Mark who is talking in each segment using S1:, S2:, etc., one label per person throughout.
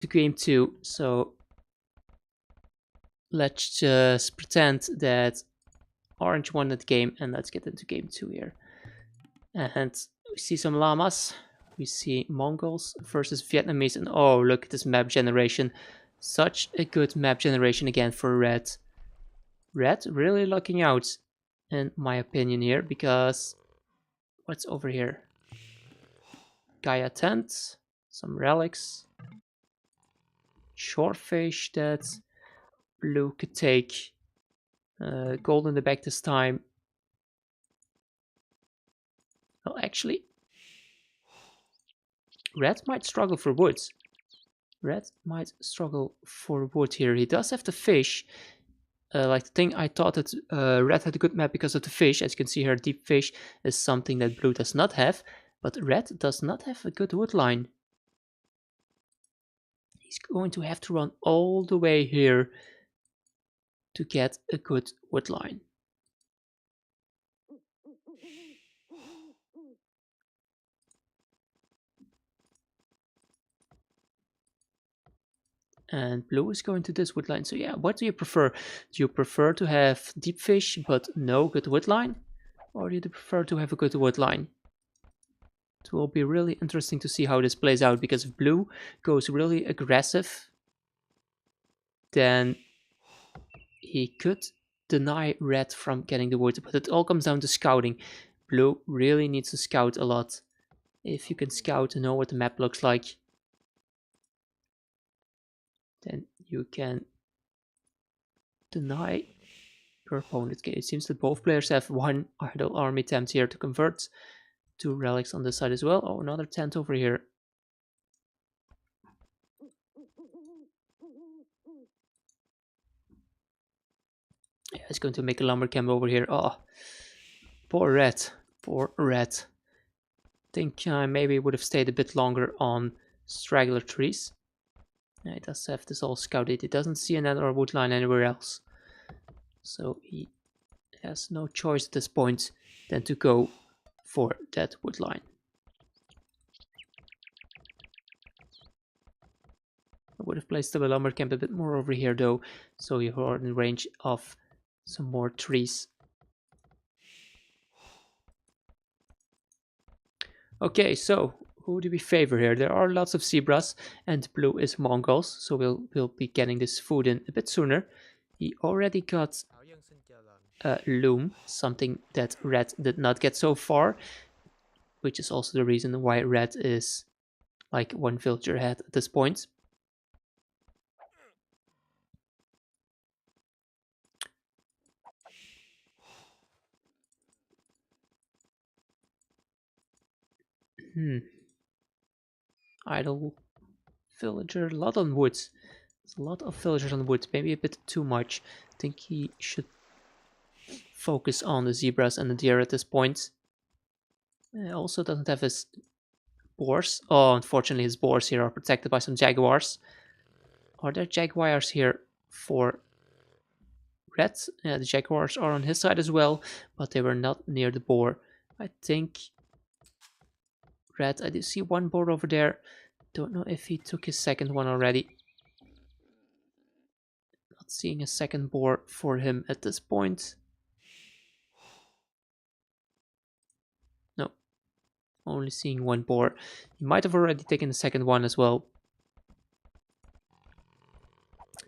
S1: to game 2. So let's just pretend that orange won that game, and let's get into game 2 here. And we see some llamas. We see Mongols versus Vietnamese, and oh, look at this map generation. Such a good map generation again for Red. Red really lucking out, in my opinion here, because what's over here? Gaia tent, some relics, shorefish that blue could take, gold in the back this time. Well, actually, Red might struggle for wood. Red might struggle for wood here. He does have the fish. Like the thing I thought that Red had a good map because of the fish. As you can see here, deep fish is something that blue does not have. But Red does not have a good wood line. He's going to have to run all the way here to get a good wood line. And blue is going to this wood line. So yeah, what do you prefer? Do you prefer to have deep fish but no good wood line? Or do you prefer to have a good wood line? It will be really interesting to see how this plays out, because if blue goes really aggressive, then he could deny red from getting the wood. But it all comes down to scouting. Blue really needs to scout a lot. If you can scout and know what the map looks like, then you can deny your opponent. Okay, it seems that both players have one idle army tent here to convert. 2 relics on this side as well. Oh, another tent over here. Yeah, it's going to make a lumber camp over here. Oh, poor red. Poor red. Think maybe would have stayed a bit longer on straggler trees. Yeah, he does have this all scouted. He doesn't see another wood line anywhere else. So he has no choice at this point than to go for that wood line. I would have placed the lumber camp a bit more over here though, so you are in range of some more trees. Okay, so who do we favor here? There are lots of zebras and blue is Mongols, so we'll be getting this food in a bit sooner. He already got loom, something that red did not get so far, which is also the reason why red is like 1 villager ahead at this point. Idle villager, a lot on woods. There's a lot of villagers on wood, maybe a bit too much. I think he should focus on the zebras and the deer at this point. Also doesn't have his boars. Oh, unfortunately his boars here are protected by some jaguars. Are there jaguars here for red? Yeah, the jaguars are on his side as well, but they were not near the boar. I think red, I do see 1 boar over there. Don't know if he took his second one already. Not seeing a second boar for him at this point. No, only seeing 1 boar. He might have already taken the second one as well.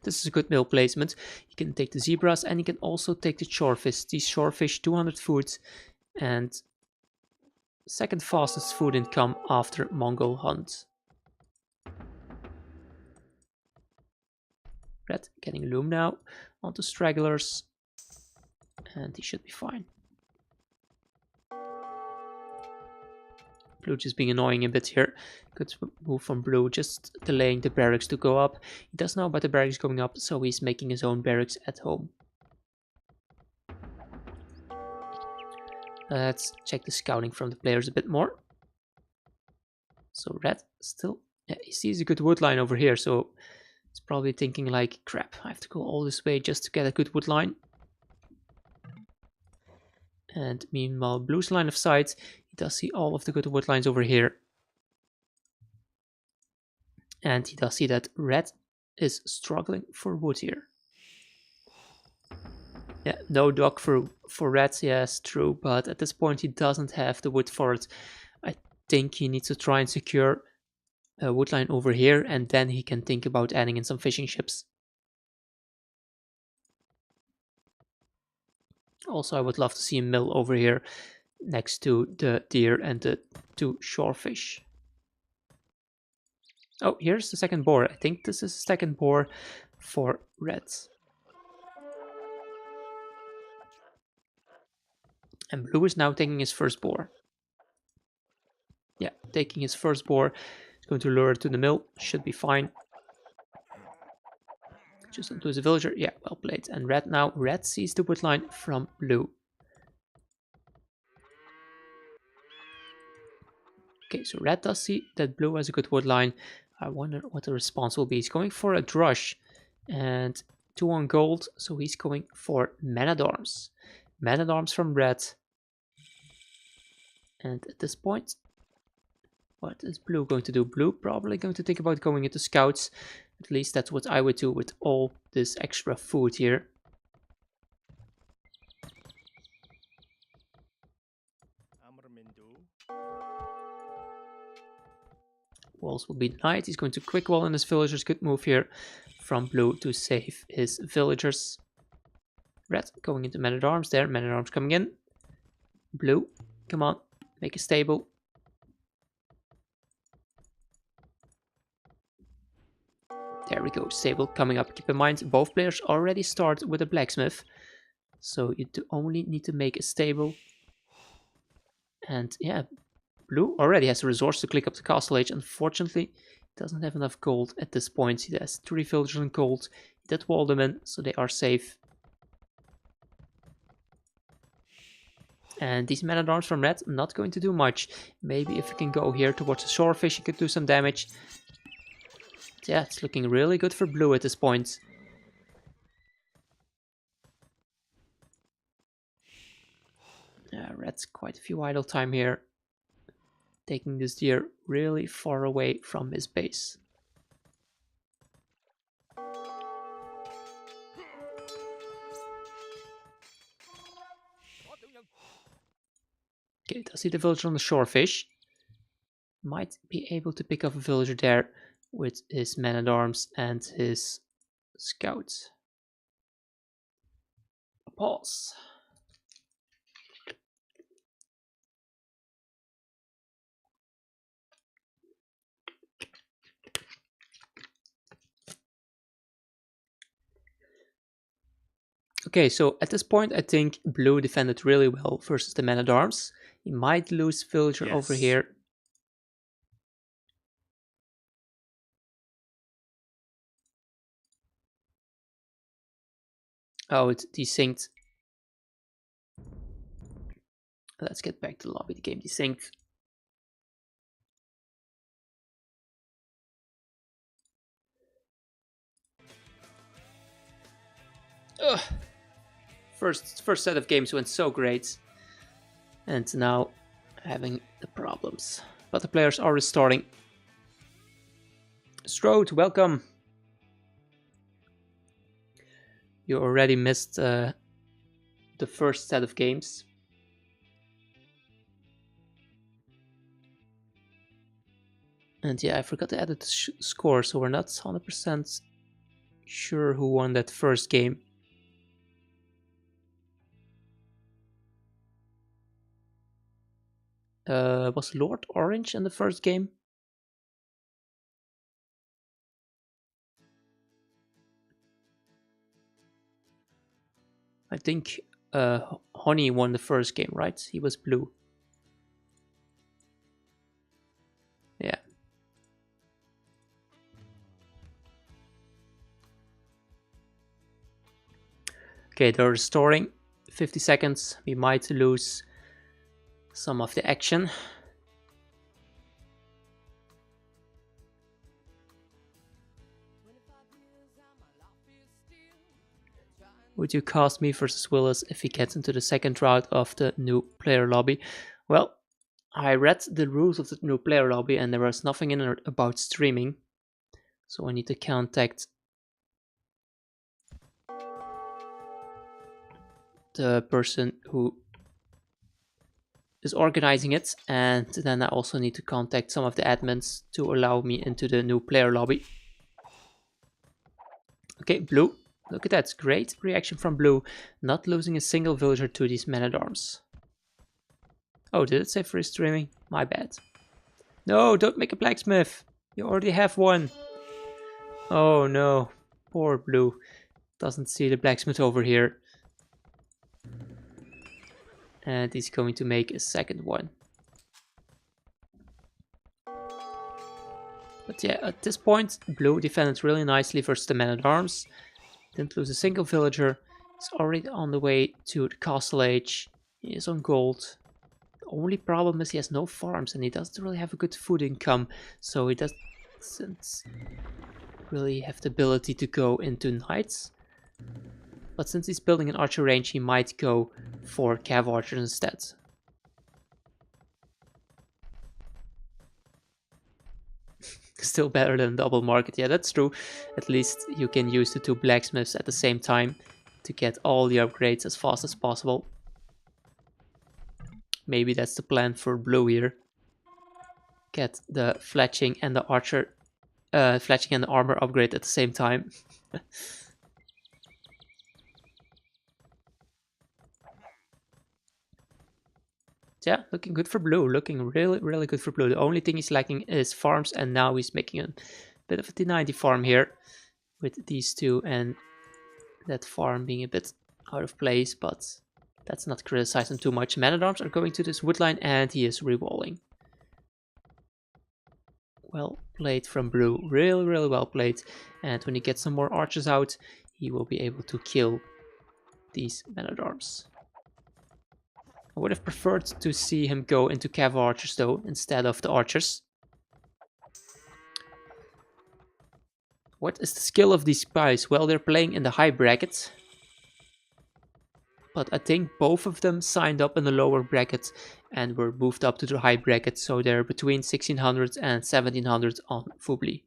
S1: This is a good mill placement. You can take the zebras and you can also take the shorefish. These shorefish, 200 food, and second fastest food income after Mongol hunt. Red getting loom now onto stragglers, and he should be fine. Blue just being annoying a bit here. Good move from blue, just delaying the barracks to go up. He does know about the barracks going up, so he's making his own barracks at home. Let's check the scouting from the players a bit more. So red still, yeah, he sees a good wood line over here, so it's probably thinking like, crap, I have to go all this way just to get a good wood line. And meanwhile, blue's line of sight, he does see all of the good wood lines over here. And he does see that red is struggling for wood here. Yeah, no dog for red, yes, true, but at this point he doesn't have the wood for it. I think he needs to try and secure a wood line over here, and then he can think about adding in some fishing ships. Also, I would love to see a mill over here next to the deer and the 2 shorefish. Oh, here's the second boar. I think this is the second boar for reds. And blue is now taking his first boar. Yeah, taking his first boar. He's going to lure it to the mill. Should be fine. Just onto his villager. Yeah, well played. And red now. Red sees the wood line from blue. Okay, so red does see that blue has a good wood line. I wonder what the response will be. He's going for a drush and 2 on gold, so he's going for man-at-arms. Man-at-arms from red. And at this point, what is blue going to do? Blue probably going to think about going into scouts. At least that's what I would do with all this extra food here. Walls will be denied. He's going to quick wall in his villagers. Good move here from blue to save his villagers. Red going into man-at-arms there. Man-at-arms coming in. Blue, come on, make a stable. There we go, stable coming up. Keep in mind, both players already start with a blacksmith. So you only need to make a stable. And yeah, blue already has the resource to click up the castle age. Unfortunately, doesn't have enough gold at this point. He has 3 villagers in gold. He did wall them in, so they are safe. And these men-at-arms from red, not going to do much. Maybe if we can go here towards the shorefish, he could do some damage. Yeah, it's looking really good for blue at this point. Red's quite a few idle time here. Taking this deer really far away from his base. Okay, does see the villager on the shorefish. Might be able to pick up a villager there with his man-at-arms and his scouts. Pause. Okay, so at this point I think blue defended really well versus the man-at-arms. He might lose villager over here. Oh, it desynced. Let's get back to the lobby. The game desynced. Ugh. First set of games went so great. And now having the problems. But the players are restarting. Strode, welcome. You already missed the first set of games. And yeah, I forgot to add the score, so we're not 100% sure who won that first game. Was Lord orange in the first game? I think Honey won the first game, right? He was blue. Yeah. Okay, they're restoring. 50 seconds. We might lose some of the action. Would you cast me versus Willis if he gets into the second round of the new player lobby? Well, I read the rules of the new player lobby and there was nothing in it about streaming. So I need to contact the person who is organizing it, and then I also need to contact some of the admins to allow me into the new player lobby. Okay, Blue, look at that, great reaction from Blue, not losing a single villager to these men-at-arms. Oh, did it say free streaming? My bad. No, don't make a blacksmith, you already have one. Oh no, poor Blue, doesn't see the blacksmith over here. And he's going to make a second one. But yeah, at this point, Blue defended really nicely versus the men-at-arms. Didn't lose a single villager. He's already on the way to the castle age. He is on gold. The only problem is he has no farms and he doesn't really have a good food income. So he doesn't really have the ability to go into knights. But since he's building an archer range, he might go for cav archers instead. Still better than double market. Yeah, that's true. At least you can use the two blacksmiths at the same time to get all the upgrades as fast as possible. Maybe that's the plan for Blue here. Get the fletching and the archer, fletching and the armor upgrade at the same time. Yeah, looking good for Blue. Looking really good for Blue. The only thing he's lacking is farms, and now he's making a bit of a T90 farm here with these two, and that farm being a bit out of place, but let's not criticize him too much. Men-at-arms are going to this wood line, and he is rewalling. Well played from Blue. Really well played. And when he gets some more archers out, he will be able to kill these men-at-arms. I would have preferred to see him go into cav archers though, instead of the archers. What is the skill of these guys? Well, they're playing in the high bracket. But I think both of them signed up in the lower bracket and were moved up to the high bracket. So they're between 1600 and 1700 on Fubli.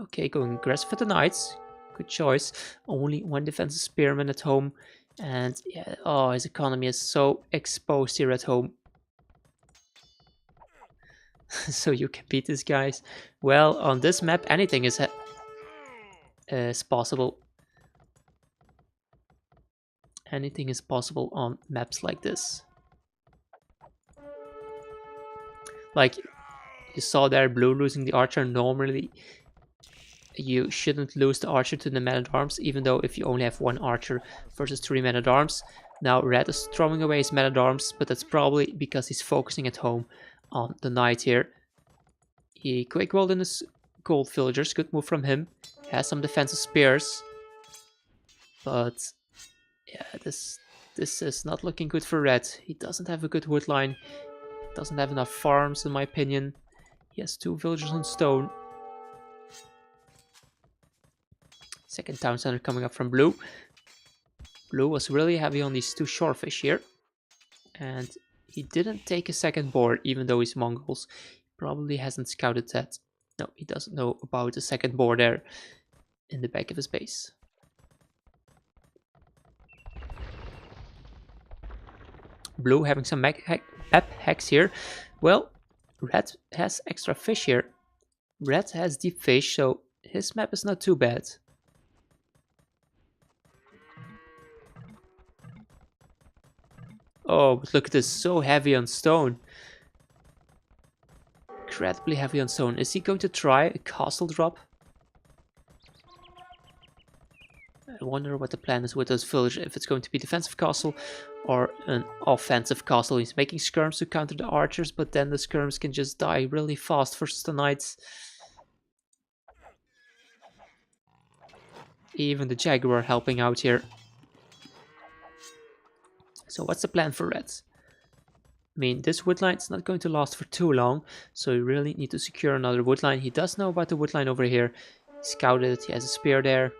S1: Okay, going aggressive with the knights. Good choice. Only one defensive spearman at home. And yeah, oh, his economy is so exposed here at home. So you can beat these guys. Well, on this map, anything is possible. Anything is possible on maps like this. Like you saw there, Blue losing the archer. Normally you shouldn't lose the archer to the men-at-arms, even though if you only have one archer versus 3 men-at-arms. Now Red is throwing away his men-at-arms, but that's probably because he's focusing at home on the knight here. He quick rolled in his gold villagers, good move from him. Has some defensive spears, but yeah, this is not looking good for Red. He doesn't have a good wood line, doesn't have enough farms in my opinion. He has 2 villagers on stone. Second town center coming up from Blue. Blue was really heavy on these 2 shorefish here. And he didn't take a second board, even though he's Mongols. He probably hasn't scouted that. No, he doesn't know about the second board there in the back of his base. Blue having some map hacks here. Well, Red has extra fish here. Red has deep fish, so his map is not too bad. Oh, but look at this, so heavy on stone. Incredibly heavy on stone. Is he going to try a castle drop? I wonder what the plan is with those villagers, if it's going to be defensive castle or an offensive castle. He's making skirms to counter the archers, but then the skirms can just die really fast versus the knights. Even the Jaguar helping out here. So what's the plan for Red? I mean, this wood line is not going to last for too long, so you really need to secure another wood line. He does know about the wood line over here. Scouted it, he has a spear there.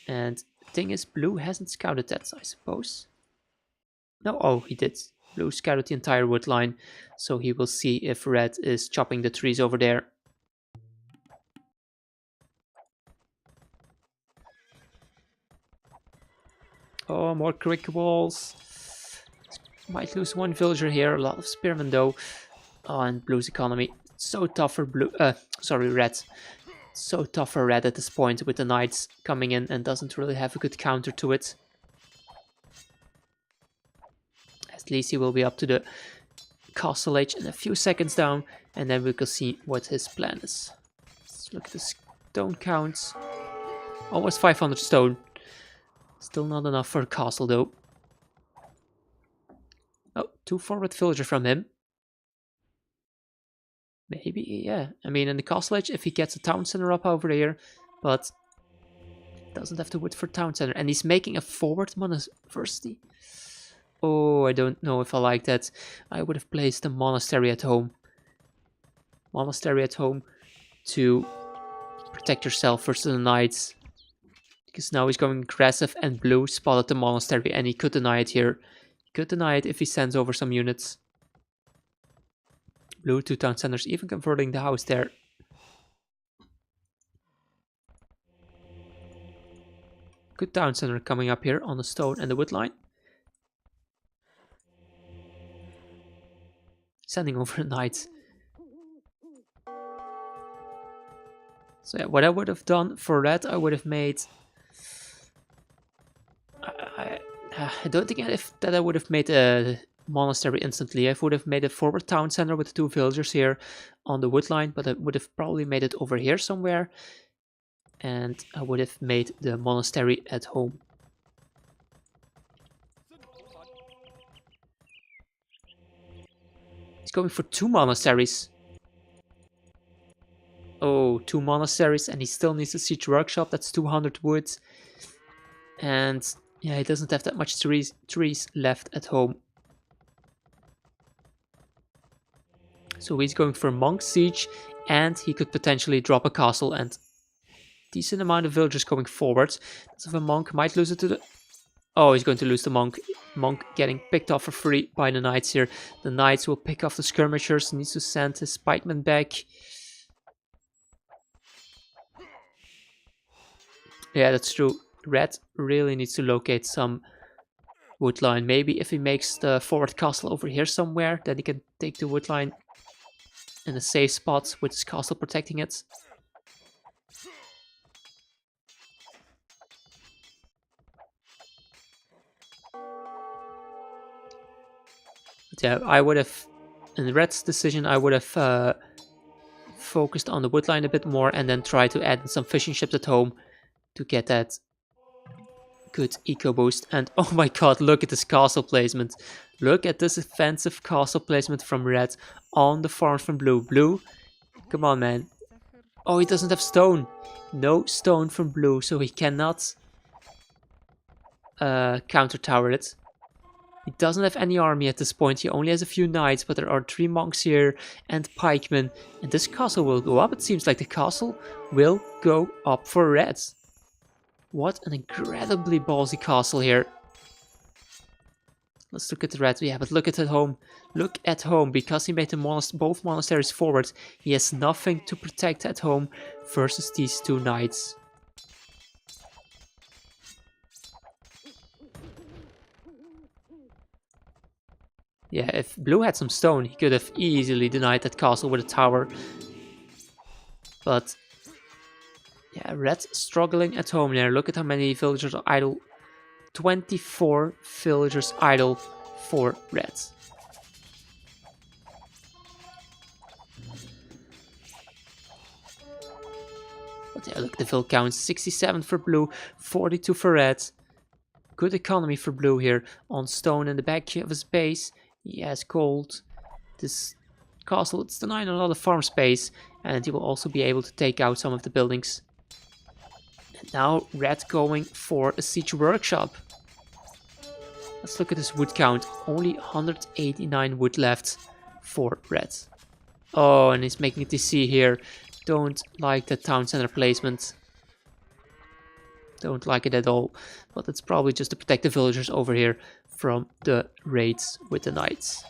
S1: And the thing is, blue hasn't scouted that, I suppose. No, oh, he did. Blue scouted the entire wood line, so he will see if red is chopping the trees over there. Oh, more crick walls. Might lose one villager here, a lot of spearmen though. Oh, and blue's economy. So tough for blue, sorry, red. So tough for red at this point with the knights coming in and doesn't really have a good counter to it. At least he will be up to the castle age in a few seconds down, and then we can see what his plan is. Let's look at the stone counts. Almost 500 stone. Still not enough for a castle though. Oh, 2 forward villager from him. Maybe, yeah. I mean, in the castle age, if he gets a town center up over here, but doesn't have the wood for town center. And he's making a forward university. Oh, I don't know if I like that. I would have placed a monastery at home. Monastery at home to protect yourself versus the knights. Because now he's going aggressive, and blue spotted the monastery and he could deny it here. He could deny it if he sends over some units. Blue 2 town centers, even converting the house there. Good town center coming up here on the stone and the wood line. Sending over a knight. So yeah, what I would have done for red, I would have made... I don't think that I would have made a monastery instantly. I would have made a forward town center with 2 villagers here on the wood line, but I would have probably made it over here somewhere. And I would have made the monastery at home. He's going for 2 monasteries. Oh, 2 monasteries, and he still needs a siege workshop. That's 200 wood. And yeah, he doesn't have that much trees left at home. So he's going for monk siege, and he could potentially drop a castle and decent amount of villagers going forward. So the monk might lose it to the... Oh, he's going to lose the monk. Monk getting picked off for free by the knights here. The knights will pick off the skirmishers. He needs to send his pikemen back. Yeah, that's true. Red really needs to locate some wood line. Maybe if he makes the forward castle over here somewhere, then he can take the wood line in a safe spot with his castle protecting it. But yeah, I would have, in Red's decision, I would have focused on the wood line a bit more and then try to add in some fishing ships at home to get that good eco boost. And oh my god, look at this castle placement. Look at this offensive castle placement from red on the farms from blue. Blue, come on man. Oh, he doesn't have stone. No stone from blue, so he cannot counter tower it. He doesn't have any army at this point. He only has a few knights, but there are 3 monks here and pikemen. And this castle will go up. It seems like the castle will go up for red. What an incredibly ballsy castle here. Let's look at the red. Yeah, but look at home. Look at home. Because he made the both monasteries forward, he has nothing to protect at home versus these 2 knights. Yeah, if blue had some stone, he could have easily denied that castle with a tower. But yeah, red struggling at home there. Look at how many villagers are idle. 24 villagers idle for red. But yeah, look, the vill count. 67 for blue, 42 for red. Good economy for blue here on stone in the back of his base. He has gold. This castle, it's denying a lot of farm space, and he will also be able to take out some of the buildings. And now red going for a siege workshop. Let's look at his wood count. Only 189 wood left for red. Oh, and he's making it DC here. Don't like the town center placement. Don't like it at all. But it's probably just to protect the villagers over here from the raids with the knights.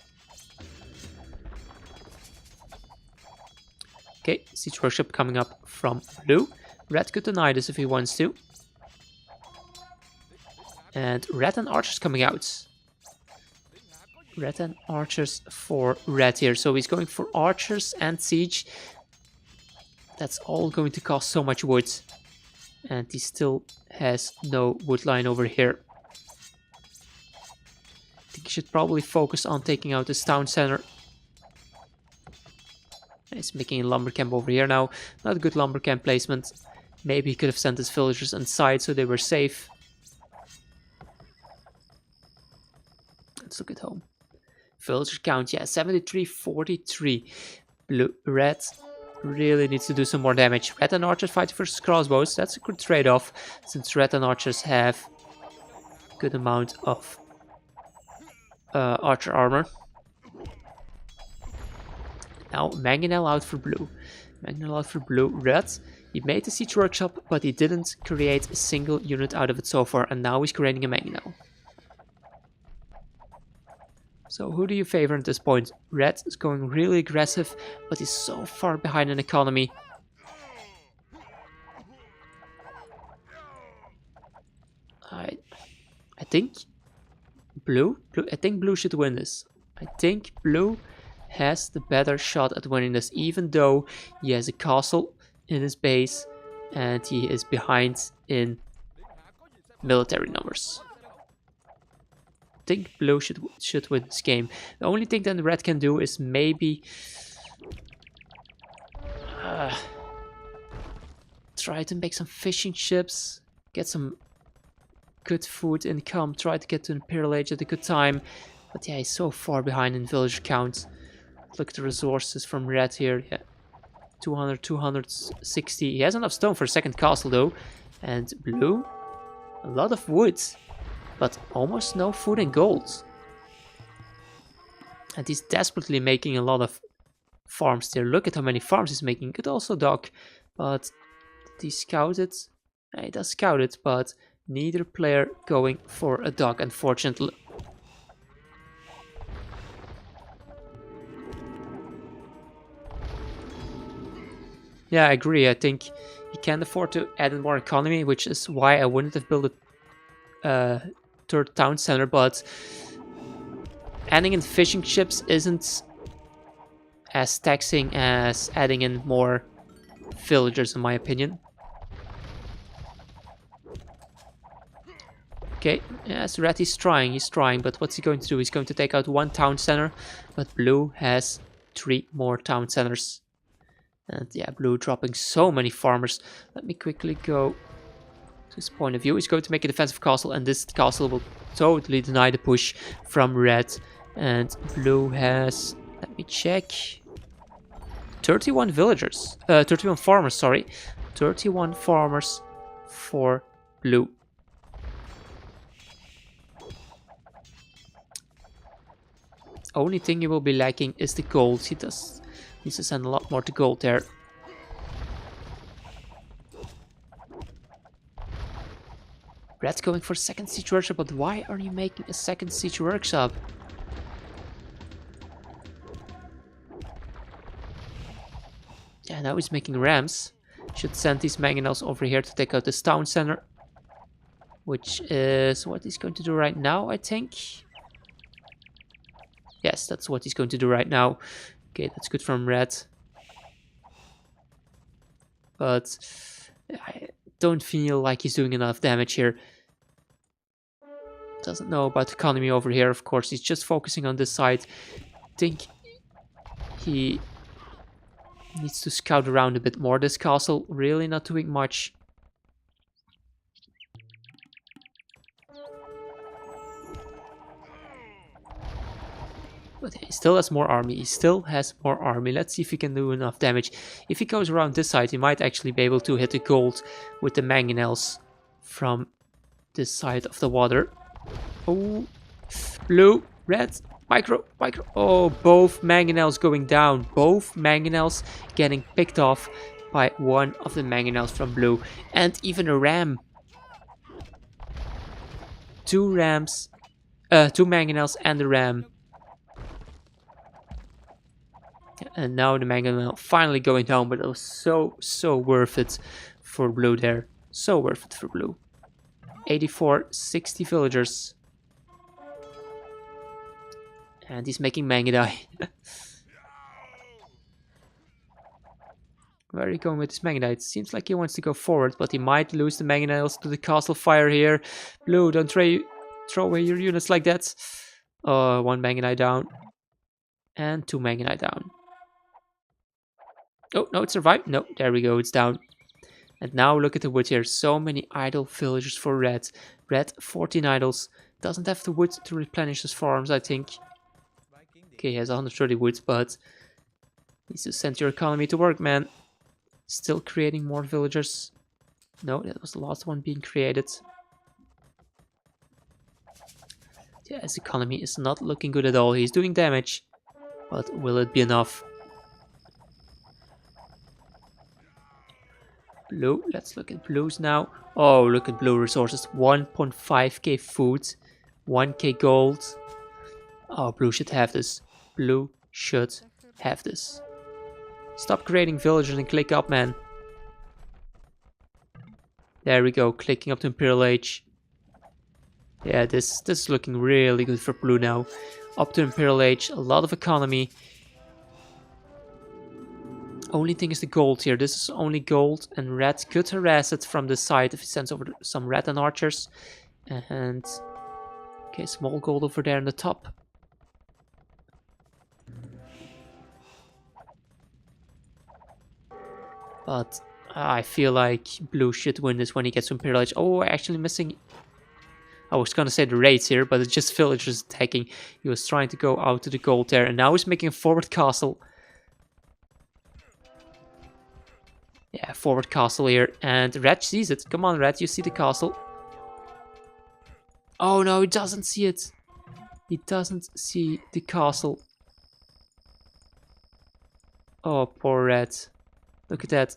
S1: Okay, siege workshop coming up from blue. Red could deny this if he wants to. And red and archers coming out. Red and archers for red here. So he's going for archers and siege. That's all going to cost so much wood. And he still has no wood line over here. I think he should probably focus on taking out this town center. He's making a lumber camp over here now. Not a good lumber camp placement. Maybe he could have sent his villagers inside so they were safe. Let's look at home. Villager count, yeah, 73-43. Red really needs to do some more damage. Red and archers fighting versus crossbows. That's a good trade-off, since red and archers have a good amount of archer armor. Now Mangonel out for blue. Mangonel out for blue. Red, he made the siege workshop, but he didn't create a single unit out of it so far, and now he's creating a Mangonel. So who do you favor at this point? Red is going really aggressive, but he's so far behind in economy. I think blue should win this. I think blue has the better shot at winning this, even though he has a castle in his base and he is behind in military numbers. I think blue should win this game. The only thing that red can do is maybe try to make some fishing ships, get some good food income, try to get to Imperial Age at a good time. But yeah, he's so far behind in villager count. Look at the resources from red here. Yeah, 200, 260. He has enough stone for a second castle though. And blue, a lot of wood, but almost no food and gold. And he's desperately making a lot of farms there. Look at how many farms he's making. He could also dock, but did he scout it? Yeah, he does scout it, but neither player going for a dock, unfortunately. Yeah, I agree. I think he can afford to add in more economy, which is why I wouldn't have built a third town center, but adding in fishing ships isn't as taxing as adding in more villagers, in my opinion. Okay, yes, red he's trying, but what's he going to do? He's going to take out one town center, but blue has 3 more town centers. And yeah, blue dropping so many farmers. Let me quickly go to his point of view. He's going to make a defensive castle, and this castle will totally deny the push from red. And blue has, let me check, 31 villagers. 31 farmers, sorry. 31 farmers for blue. Only thing he will be lacking is the gold. He needs to send a lot more to gold there. Red's going for second siege workshop, but why are you making a second siege workshop? Yeah, now he's making rams. Should send these mangonels over here to take out this town center, which is what he's going to do right now, I think. Yes, that's what he's going to do right now. Okay, that's good from red. But I don't feel like he's doing enough damage here. Doesn't know about economy over here, of course. He's just focusing on this side. I think he needs to scout around a bit more. This castle really not doing much. But he still has more army. He still has more army. Let's see if he can do enough damage. If he goes around this side, he might actually be able to hit the gold with the mangonels from this side of the water. Oh, blue, red, micro. Oh, both mangonels going down. Both mangonels getting picked off by one of the mangonels from blue. And even a ram. 2 rams. 2 mangonels and a ram. And now the mangonel finally going down, but it was so worth it for blue there. So worth it for blue. 84, 60 villagers. And he's making Mangudai. Where are you going with this Mangudai? It seems like he wants to go forward, but he might lose the mangonels to the castle fire here. Blue, don't throw away your units like that. 1 Mangudai down. And 2 Mangudai down. Oh, no, it survived. No, there we go, it's down. And now look at the wood here. So many idle villagers for Red. Red, 14 idols. Doesn't have the wood to replenish his farms, I think. Okay, he has 130 wood, but needs to send your economy to work, man. Still creating more villagers. No, that was the last one being created. Yeah, his economy is not looking good at all. He's doing damage, but will it be enough? Blue, let's look at blues now. Oh, look at blue resources. 1.5k food, 1k gold. Oh, blue should have this. Blue should have this. Stop creating villagers and click up, man. There we go, clicking up to Imperial Age. Yeah, this is looking really good for blue now. Up to Imperial Age, a lot of economy. Only thing is the gold here. This is only gold, and red could harass it from the side if he sends over some red and archers. And okay, small gold over there in the top. But I feel like blue should win this when he gets to Imperial Age. Oh, actually missing. I was gonna say the raids here, but it's just villagers attacking. He was trying to go out to the gold there, and now he's making a forward castle. Yeah, forward castle here, and Red sees it. Come on, Red, you see the castle. Oh no, he doesn't see it. He doesn't see the castle. Oh, poor Red. Look at that.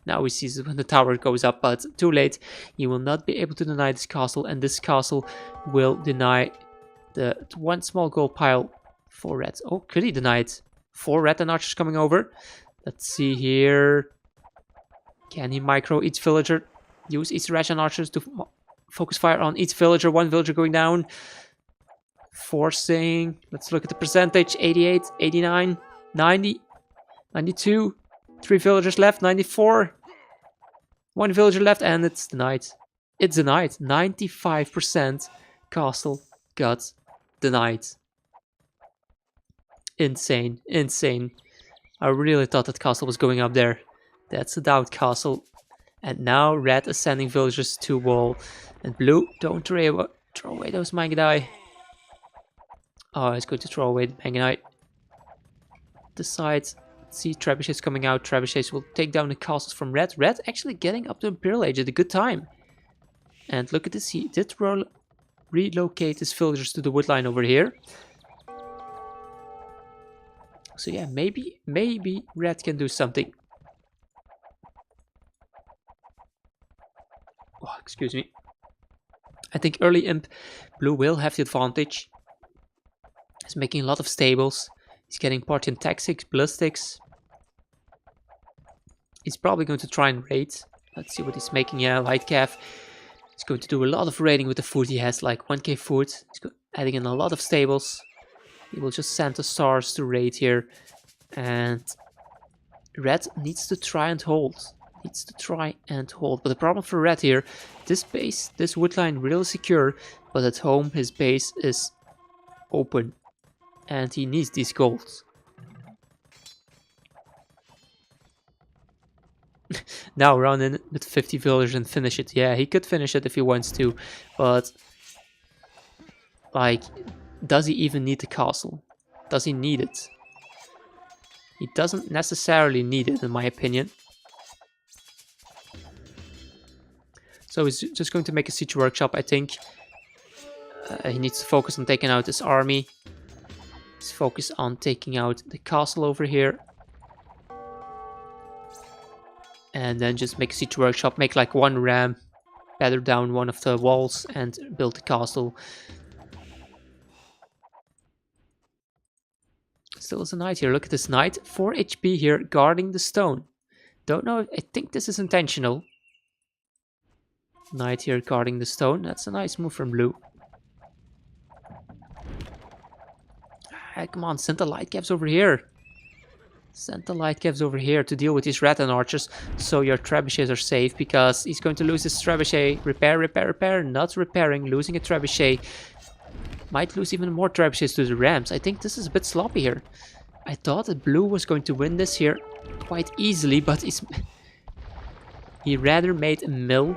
S1: Now he sees it when the tower goes up, but too late. He will not be able to deny this castle, and this castle will deny the 1 small gold pile for Red. Oh, could he deny it? 4 red and archers coming over. Let's see here. Can he micro each villager? Use each red and archers to focus fire on each villager. 1 villager going down. Forcing. Let's look at the percentage. 88, 89, 90, 92. 3 villagers left. 94. 1 villager left, and it's denied. It's denied. 95% castle got denied. Insane, insane. I really thought that castle was going up there. That's a doubt castle. And now red is sending villagers to wall. And blue, don't throw away those Mangudai. Oh, it's going to throw away the Mangudai. Decide. See, trebuchets coming out. Trebuchets will take down the castles from red. Red actually getting up to Imperial Age at a good time. And look at this, he did relocate his villagers to the wood line over here. So yeah, maybe red can do something. Oh, excuse me. I think early imp blue will have the advantage. He's making a lot of stables. He's getting Parthian tactics, ballistics. He's probably going to try and raid. Let's see what he's making. Yeah, light cav. He's going to do a lot of raiding with the food he has, like 1k food. He's adding in a lot of stables. He will just send the stars to raid here. And red needs to try and hold. But the problem for red here, this base, this wood line really secure. But at home his base is open. And he needs these golds. Now run in with 50 villagers and finish it. Yeah, he could finish it if he wants to. But like, does he even need the castle? Does he need it? He doesn't necessarily need it, in my opinion. So he's just going to make a siege workshop, I think. He needs to focus on taking out this army. Let's focus on taking out the castle over here. And then just make a siege workshop, make like one ram, batter down one of the walls and build the castle. Still is a knight here. Look at this knight. 4 HP here, guarding the stone. Don't know, I think this is intentional. Knight here guarding the stone. That's a nice move from blue. Ah, come on, send the light caps over here. Send the light caps over here to deal with these rat and archers, so your trebuchets are safe, because he's going to lose his trebuchet. Repair, repair, repair. Not repairing, losing a trebuchet. Might lose even more trebuchets to the rams. I think this is a bit sloppy here. I thought that blue was going to win this here quite easily, but he rather made a mill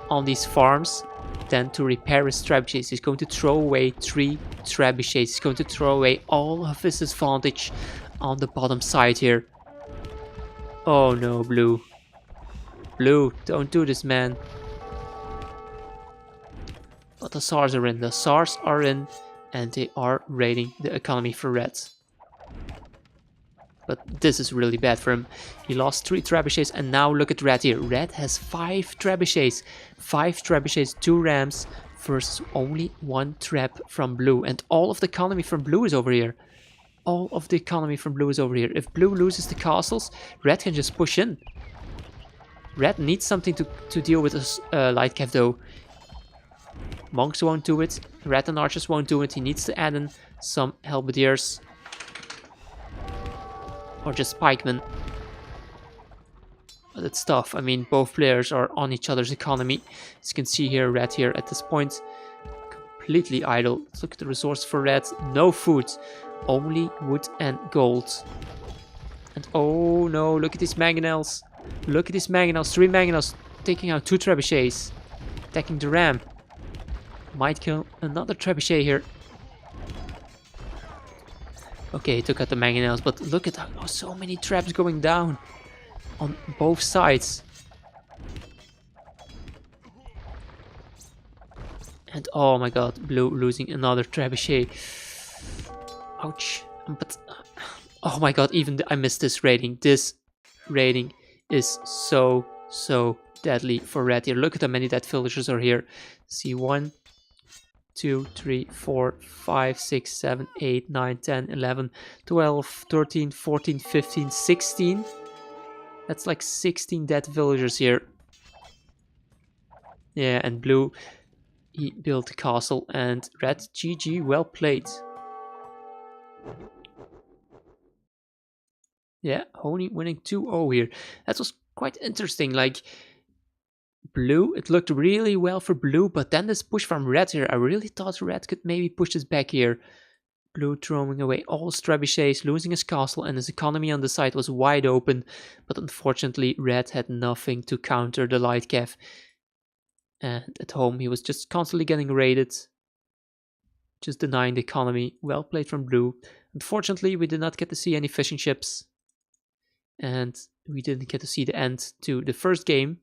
S1: on these farms than to repair his trebuchets. He's going to throw away 3 trebuchets. He's going to throw away all of his advantage on the bottom side here. Oh no, blue. Blue, don't do this, man. But the SARs are in. The SARs are in, and they are raiding the economy for red. But this is really bad for him. He lost 3 trebuchets, and now look at red here. Red has 5 trebuchets. 5 trebuchets, 2 rams, versus only 1 trap from blue. And all of the economy from blue is over here. All of the economy from blue is over here. If blue loses the castles, red can just push in. Red needs something to deal with this light cap though. Monks won't do it. Red and archers won't do it. He needs to add in some halberdiers. Or just pikemen. But it's tough. I mean, both players are on each other's economy. As you can see here, red here at this point. Completely idle. Let's look at the resource for red. No food. Only wood and gold. And oh no, look at these mangonels. Look at these mangonels. 3 mangonels taking out 2 trebuchets. Attacking the ram. Might kill another trebuchet here. Okay, he took out the mangonels, but look at how so many traps going down on both sides. And oh my god, blue losing another trebuchet. Ouch. But oh my god, even I missed this rating. This rating is so deadly for red here. Look at how many dead villagers are here. See, 1, 2, 3, 4, 5, 6, 7, 8, 9, 10, 11, 12, 13, 14, 15, 16. That's like 16 dead villagers here. Yeah, and blue, he built a castle, and red, GG, well played. Yeah, Honey winning 2-0 here. That was quite interesting. Like, blue, it looked really well for blue, but then this push from red here, I really thought red could maybe push this back here. Blue throwing away all his trebuchets, losing his castle, and his economy on the side was wide open. But unfortunately, red had nothing to counter the light cav. And at home, he was just constantly getting raided. Just denying the economy. Well played from blue. Unfortunately, we did not get to see any fishing ships. And we didn't get to see the end to the first game.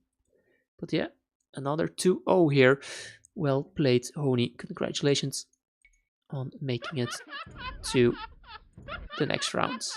S1: But yeah, another 2-0 here. Well played, Honey. Congratulations on making it to the next rounds.